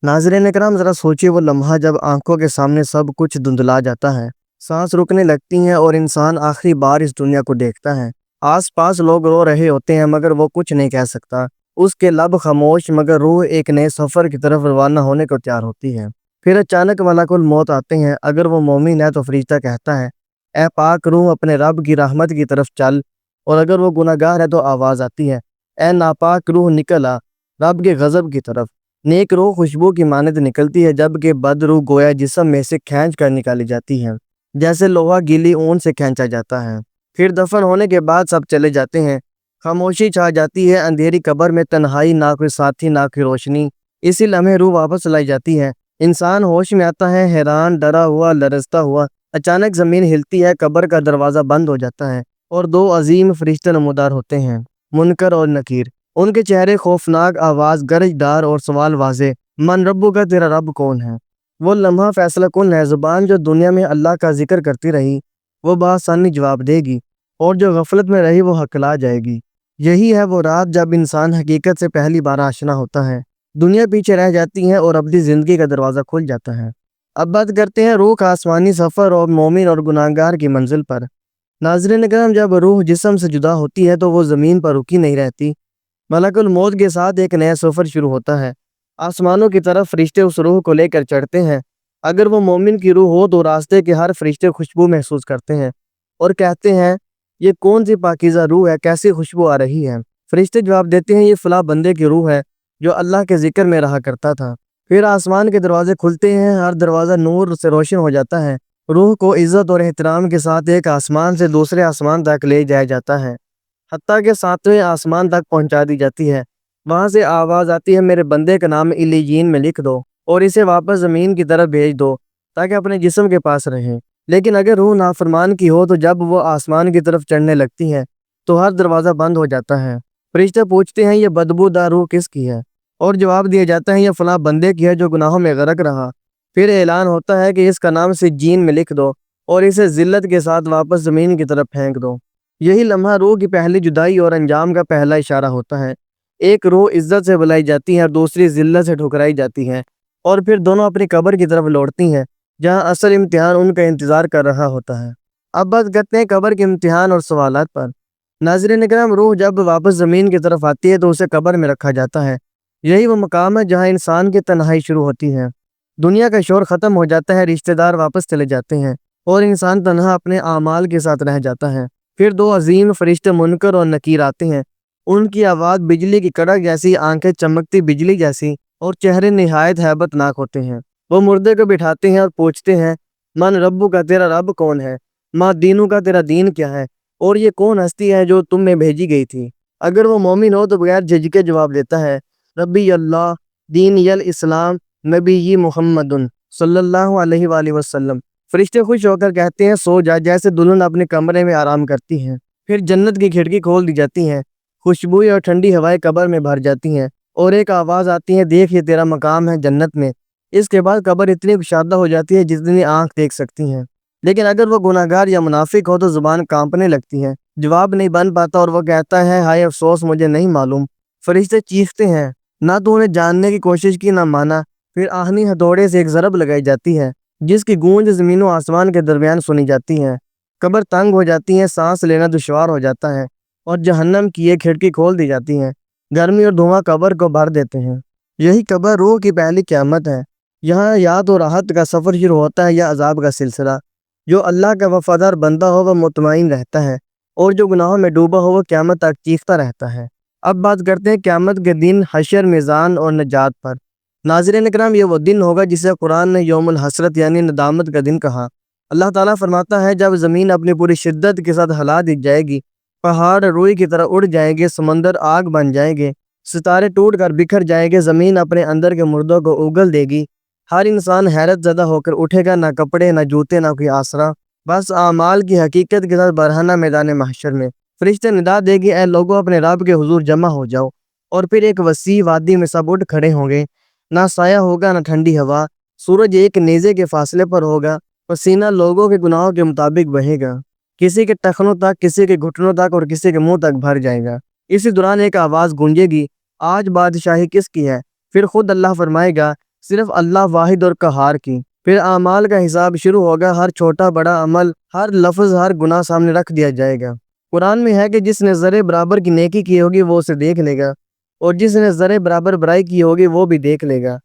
ناظرین کرام ذرا سوچیے وہ لمحہ جب آنکھوں کے سامنے سب کچھ دھندلا جاتا ہے، سانس رکنے لگتی ہیں اور انسان آخری بار اس دنیا کو دیکھتا ہے۔ آس پاس لوگ رو رہے ہوتے ہیں مگر وہ کچھ نہیں کہہ سکتا۔ اس کے لب خاموش مگر روح ایک نئے سفر کی طرف روانہ ہونے کو تیار ہوتی ہے۔ پھر اچانک ملک الموت آتے ہیں۔ اگر وہ مومن ہے تو فرشتہ کہتا ہے، اے پاک روح اپنے رب کی رحمت کی طرف چل، اور اگر وہ گناہ گار ہے تو آواز آتی ہے، اے ناپاک روح نکل آ رب کے غضب کی طرف۔ نیک روح خوشبو کی مانند نکلتی ہے جبکہ بد روح گویا جسم میں سے کھینچ کر نکالی جاتی ہے، جیسے لوہا گیلی اون سے کھینچا جاتا ہے۔ پھر دفن ہونے کے بعد سب چلے جاتے ہیں، خاموشی چھا جاتی ہے، اندھیری قبر میں تنہائی، نہ کوئی ساتھی نہ کوئی روشنی۔ اسی لمحے روح واپس لائی جاتی ہے، انسان ہوش میں آتا ہے، حیران، ڈرا ہوا، لرزتا ہوا۔ اچانک زمین ہلتی ہے، قبر کا دروازہ بند ہو جاتا ہے اور دو عظیم فرشتے نمودار ہوتے ہیں، منکر اور نکیر۔ ان کے چہرے خوفناک، آواز گرج دار اور سوال واضح، من ربو کا، تیرا رب کون ہے؟ وہ لمحہ فیصلہ کن ہے۔ زبان جو دنیا میں اللہ کا ذکر کرتی رہی وہ بآسانی جواب دے گی، اور جو غفلت میں رہی وہ ہکلا جائے گی۔ یہی ہے وہ رات جب انسان حقیقت سے پہلی بار آشنا ہوتا ہے، دنیا پیچھے رہ جاتی ہے اور ابدی زندگی کا دروازہ کھل جاتا ہے۔ اب بات کرتے ہیں روح کا آسمانی سفر اور مومن اور گناہگار کی منزل پر۔ ناظرین کرام جب روح جسم سے جدا ہوتی ہے تو وہ زمین پر رکی نہیں رہتی، ملک الموت کے ساتھ ایک نیا سفر شروع ہوتا ہے۔ آسمانوں کی طرف فرشتے اس روح کو لے کر چڑھتے ہیں۔ اگر وہ مومن کی روح ہو تو راستے کے ہر فرشتے خوشبو محسوس کرتے ہیں اور کہتے ہیں، یہ کون سی پاکیزہ روح ہے، کیسی خوشبو آ رہی ہے؟ فرشتے جواب دیتے ہیں، یہ فلاں بندے کی روح ہے جو اللہ کے ذکر میں رہا کرتا تھا۔ پھر آسمان کے دروازے کھلتے ہیں، ہر دروازہ نور سے روشن ہو جاتا ہے۔ روح کو عزت اور احترام کے ساتھ ایک آسمان سے دوسرے آسمان تک لے جایا جاتا ہے، حتیٰ کہ 7ویں آسمان تک پہنچا دی جاتی ہے۔ وہاں سے آواز آتی ہے، میرے بندے کا نام علیین میں لکھ دو اور اسے واپس زمین کی طرف بھیج دو تاکہ اپنے جسم کے پاس رہیں۔ لیکن اگر روح نافرمان کی ہو تو جب وہ آسمان کی طرف چڑھنے لگتی ہے تو ہر دروازہ بند ہو جاتا ہے۔ فرشتے پوچھتے ہیں، یہ بدبو دار روح کس کی ہے؟ اور جواب دیا جاتا ہے، یہ فلاں بندے کی ہے جو گناہوں میں غرق رہا۔ پھر اعلان ہوتا ہے کہ اس کا نام سجین میں لکھ دو اور اسے ذلت کے ساتھ واپس زمین کی طرف پھینک دو۔ یہی لمحہ روح کی پہلی جدائی اور انجام کا پہلا اشارہ ہوتا ہے۔ ایک روح عزت سے بلائی جاتی ہے اور دوسری ذلت سے ٹھکرائی جاتی ہے، اور پھر دونوں اپنی قبر کی طرف لوٹتی ہیں جہاں اصل امتحان ان کا انتظار کر رہا ہوتا ہے۔ اب بات کرتے ہیں قبر کے امتحان اور سوالات پر۔ ناظرین کرام روح جب واپس زمین کی طرف آتی ہے تو اسے قبر میں رکھا جاتا ہے۔ یہی وہ مقام ہے جہاں انسان کی تنہائی شروع ہوتی ہے، دنیا کا شور ختم ہو جاتا ہے، رشتہ دار واپس چلے جاتے ہیں اور انسان تنہا اپنے اعمال کے ساتھ رہ جاتا ہے۔ پھر دو عظیم فرشتے منکر اور نکیر آتے ہیں، ان کی آواز بجلی کی کڑک جیسی، آنکھیں چمکتی بجلی جیسی اور چہرے نہایت ہیبت ناک ہوتے ہیں۔ وہ مردے کو بٹھاتے ہیں اور پوچھتے ہیں، من ربو کا، تیرا رب کون ہے؟ ماں دینو کا، تیرا دین کیا ہے؟ اور یہ کون ہستی ہے جو تم میں بھیجی گئی تھی؟ اگر وہ مومن ہو تو بغیر جھجکے جواب دیتا ہے، ربی اللہ، دین یل اسلام، نبی محمد صلی اللہ علیہ وآلہ وسلم۔ فرشتے خوش ہو کر کہتے ہیں، سو جا، جیسے دلہن اپنے کمرے میں آرام کرتی ہیں۔ پھر جنت کی کھڑکی کھول دی جاتی ہیں، خوشبوئی اور ٹھنڈی ہوائیں قبر میں بھر جاتی ہیں اور ایک آواز آتی ہے، دیکھ یہ تیرا مقام ہے جنت میں۔ اس کے بعد قبر اتنی کشادہ ہو جاتی ہے جتنی آنکھ دیکھ سکتی ہیں، لیکن اگر وہ گناہ گار یا منافق ہو تو زبان کانپنے لگتی ہے، جواب نہیں بن پاتا اور وہ کہتا ہے، ہائے افسوس، مجھے نہیں معلوم۔ فرشتے چیختے ہیں، نہ تو انہیں جاننے کی کوشش کی نہ مانا۔ پھر آہنی ہتھوڑے سے ایک ضرب لگائی جاتی ہے جس کی گونج زمین و آسمان کے درمیان سنی جاتی ہے۔ قبر تنگ ہو جاتی ہے، سانس لینا دشوار ہو جاتا ہے اور جہنم کی ایک کھڑکی کھول دی جاتی ہے۔ گرمی اور دھواں قبر کو بھر دیتے ہیں۔ یہی قبر روح کی پہلی قیامت ہے۔ یہاں یا تو راحت کا سفر شروع ہوتا ہے یا عذاب کا سلسلہ۔ جو اللہ کا وفادار بندہ ہو وہ مطمئن رہتا ہے، اور جو گناہوں میں ڈوبا ہو وہ قیامت تک چیختا رہتا ہے۔ اب بات کرتے ہیں قیامت کے دن، حشر، میزان اور نجات پر۔ ناظرین کرام یہ وہ دن ہوگا جسے قرآن نے یوم الحسرت یعنی ندامت کا دن کہا۔ اللہ تعالیٰ فرماتا ہے، جب زمین اپنی پوری شدت کے ساتھ ہلا دی جائے گی، پہاڑ روئی کی طرح اڑ جائیں گے، سمندر آگ بن جائیں گے، ستارے ٹوٹ کر بکھر جائیں گے، زمین اپنے اندر کے مردوں کو اگل دے گی۔ ہر انسان حیرت زدہ ہو کر اٹھے گا، نہ کپڑے، نہ جوتے، نہ کوئی آسرا، بس اعمال کی حقیقت کے ساتھ برہنہ میدان محشر میں۔ فرشتے ندا دے گی، اے لوگوں اپنے رب کے حضور جمع ہو جاؤ، اور پھر ایک وسیع وادی میں سب اٹھ کھڑے ہوں گے، نہ سایہ ہوگا نہ ٹھنڈی ہوا، سورج ایک نیزے کے فاصلے پر ہوگا، پسینہ لوگوں کے گناہوں کے مطابق بہے گا، کسی کے ٹخنوں تک، کسی کے گھٹنوں تک اور کسی کے منہ تک بھر جائے گا۔ اسی دوران ایک آواز گونجے گی، آج بادشاہی کس کی ہے؟ پھر خود اللہ فرمائے گا، صرف اللہ واحد اور قہار کی۔ پھر اعمال کا حساب شروع ہوگا، ہر چھوٹا بڑا عمل، ہر لفظ، ہر گناہ سامنے رکھ دیا جائے گا۔ قرآن میں ہے کہ جس نے ذرے برابر کی نیکی کی ہوگی وہ اسے دیکھ لے گا، اور جس نے ذرے برابر برائی کی ہوگی وہ بھی دیکھ لے گا۔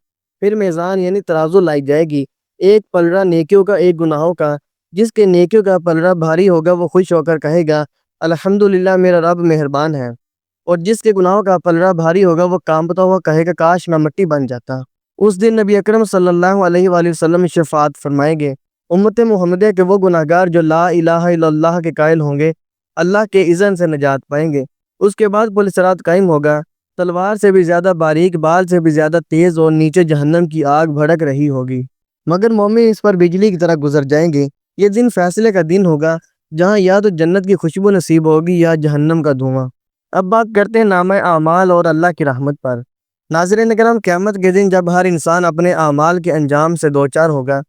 پھر میزان یعنی ترازو لائی جائے گی، ایک پلڑا نیکیوں کا، ایک گناہوں کا۔ جس کے نیکیوں کا پلڑا بھاری ہوگا وہ خوش ہو کر کہے گا الحمدللہ میرا رب مہربان ہے، اور جس کے گناہوں کا پلڑا بھاری ہوگا وہ کانپتا ہوا کہے گا کاش میں مٹی بن جاتا۔ اس دن نبی اکرم صلی اللہ علیہ وآلہ وسلم شفاعت فرمائیں گے امت محمدیہ کے وہ گناہگار جو لا الہ الا اللہ کے قائل ہوں گے، اللہ کے اذن سے نجات پائیں گے۔ اس کے بعد پل صراط قائم ہوگا، تلوار سے بھی زیادہ باریک، بال سے بھی زیادہ تیز، اور نیچے جہنم کی آگ بھڑک رہی ہوگی، مگر مومن اس پر بجلی کی طرح گزر جائیں گے۔ یہ دن فیصلے کا دن ہوگا، جہاں یا تو جنت کی خوشبو نصیب ہوگی یا جہنم کا دھواں۔ اب بات کرتے ہیں نامہ اعمال اور اللہ کی رحمت پر۔ ناظرین کرام، قیامت کے دن جب ہر انسان اپنے اعمال کے انجام سے دوچار ہوگا،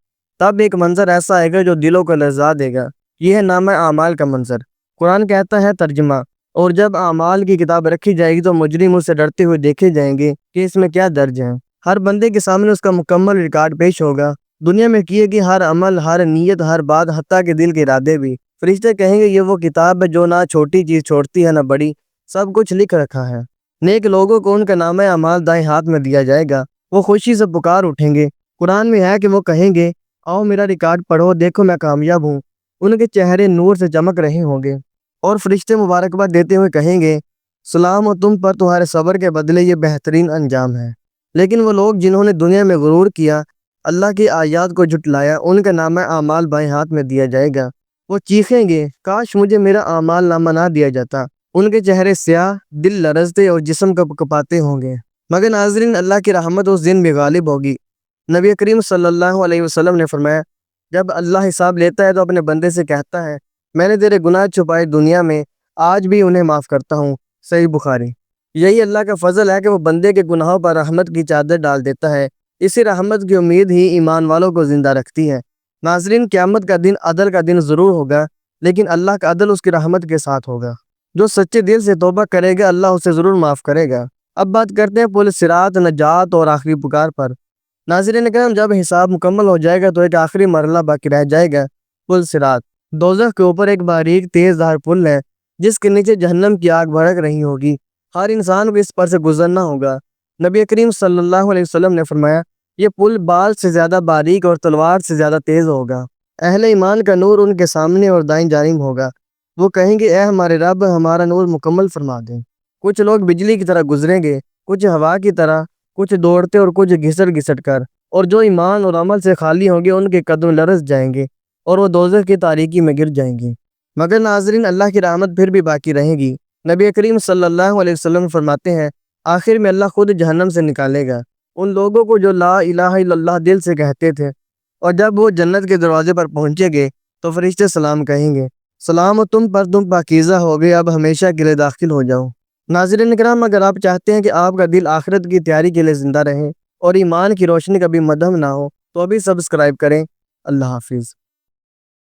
تب ایک منظر ایسا آئے گا جو دلوں کو لرزا دے گا۔ یہ ہے نامہ اعمال کا منظر۔ قرآن کہتا ہے ترجمہ، اور جب اعمال کی کتاب رکھی جائے گی تو مجرم اس سے ڈرتے ہوئے دیکھے جائیں گے کہ اس میں کیا درج ہے۔ ہر بندے کے سامنے اس کا مکمل ریکارڈ پیش ہوگا، دنیا میں کیے گئے ہر عمل، ہر نیت، ہر بات، حتیٰ کہ دل کے ارادے بھی۔ فرشتے کہیں گے یہ وہ کتاب ہے جو نہ چھوٹی چیز چھوڑتی ہے نہ بڑی، سب کچھ لکھ رکھا ہے۔ نیک لوگوں کو ان کا نامہ اعمال دائیں ہاتھ میں دیا جائے گا، وہ خوشی سے پکار اٹھیں گے۔ قرآن میں ہے کہ وہ کہیں گے آؤ میرا ریکارڈ پڑھو، دیکھو میں کامیاب ہوں۔ ان کے چہرے نور سے چمک رہے ہوں گے، اور فرشتے مبارکباد دیتے ہوئے کہیں گے سلام ہو تم پر، تمہارے صبر کے بدلے یہ بہترین انجام ہے۔ لیکن وہ لوگ جنہوں نے دنیا میں غرور کیا، اللہ کی آیات کو جھٹلایا، ان کا نامہ اعمال بائیں ہاتھ میں دیا جائے گا۔ وہ چیخیں گے کاش مجھے میرا اعمال نامہ نہ دیا جاتا۔ ان کے چہرے سیاہ، دل لرزتے اور جسم کپکپاتے ہوں گے۔ مگر ناظرین، اللہ کی رحمت اس دن بھی غالب ہوگی۔ نبی کریم صلی اللہ علیہ وسلم نے فرمایا جب اللہ حساب لیتا ہے تو اپنے بندے سے کہتا ہے میں نے تیرے گناہ چھپائے دنیا میں، آج بھی انہیں معاف کرتا ہوں۔ صحیح بخاری۔ یہی اللہ کا فضل ہے کہ وہ بندے کے گناہوں پر رحمت کی چادر ڈال دیتا ہے۔ اسی رحمت کی امید ہی ایمان والوں کو زندہ رکھتی ہے۔ ناظرین، قیامت کا دن عدل کا دن ضرور ہوگا، لیکن اللہ کا عدل اس کی رحمت کے ساتھ ہوگا۔ جو سچے دل سے توبہ کرے گا اللہ اسے ضرور معاف کرے گا۔ اب بات کرتے ہیں پل صراط، نجات اور آخری پکار پر۔ ناظرین کرام، جب حساب مکمل ہو جائے گا تو ایک آخری مرحلہ باقی رہ جائے گا، پل صراط۔ دوزخ کے اوپر ایک باریک تیز دھار پل ہے جس کے نیچے جہنم کی آگ بھڑک رہی ہوگی، ہر انسان کو اس پر سے گزرنا ہوگا۔ نبی کریم صلی اللہ علیہ وسلم نے فرمایا یہ پل بال سے زیادہ باریک اور تلوار سے زیادہ تیز ہوگا۔ اہل ایمان کا نور ان کے سامنے اور دائیں جانب ہوگا، وہ کہیں گے اے ہمارے رب ہمارا نور مکمل فرما دیں۔ کچھ لوگ بجلی کی طرح گزریں گے، کچھ ہوا کی طرح، کچھ دوڑتے اور کچھ گھسٹ گھسٹ کر، اور جو ایمان اور عمل سے خالی ہوں گے ان کے قدم لرز جائیں گے اور وہ دوزخ کی تاریکی میں گر جائیں گے۔ مگر ناظرین، اللہ کی رحمت پھر بھی باقی رہے گی۔ نبی کریم صلی اللہ علیہ وسلم فرماتے ہیں آخر میں اللہ خود جہنم سے نکالے گا ان لوگوں کو جو لا الہ الا اللہ دل سے کہتے تھے، اور جب وہ جنت کے دروازے پر پہنچے گے تو فرشتے سلام کہیں گے سلام ہو تم پر، تم پاکیزہ ہو گئے، اب ہمیشہ کے لیے داخل ہو جاؤ۔ ناظرین کرام، اگر آپ چاہتے ہیں کہ آپ کا دل آخرت کی تیاری کے لیے زندہ رہے اور ایمان کی روشنی کبھی مدھم نہ ہو تو ابھی سبسکرائب کریں۔ اللہ حافظ۔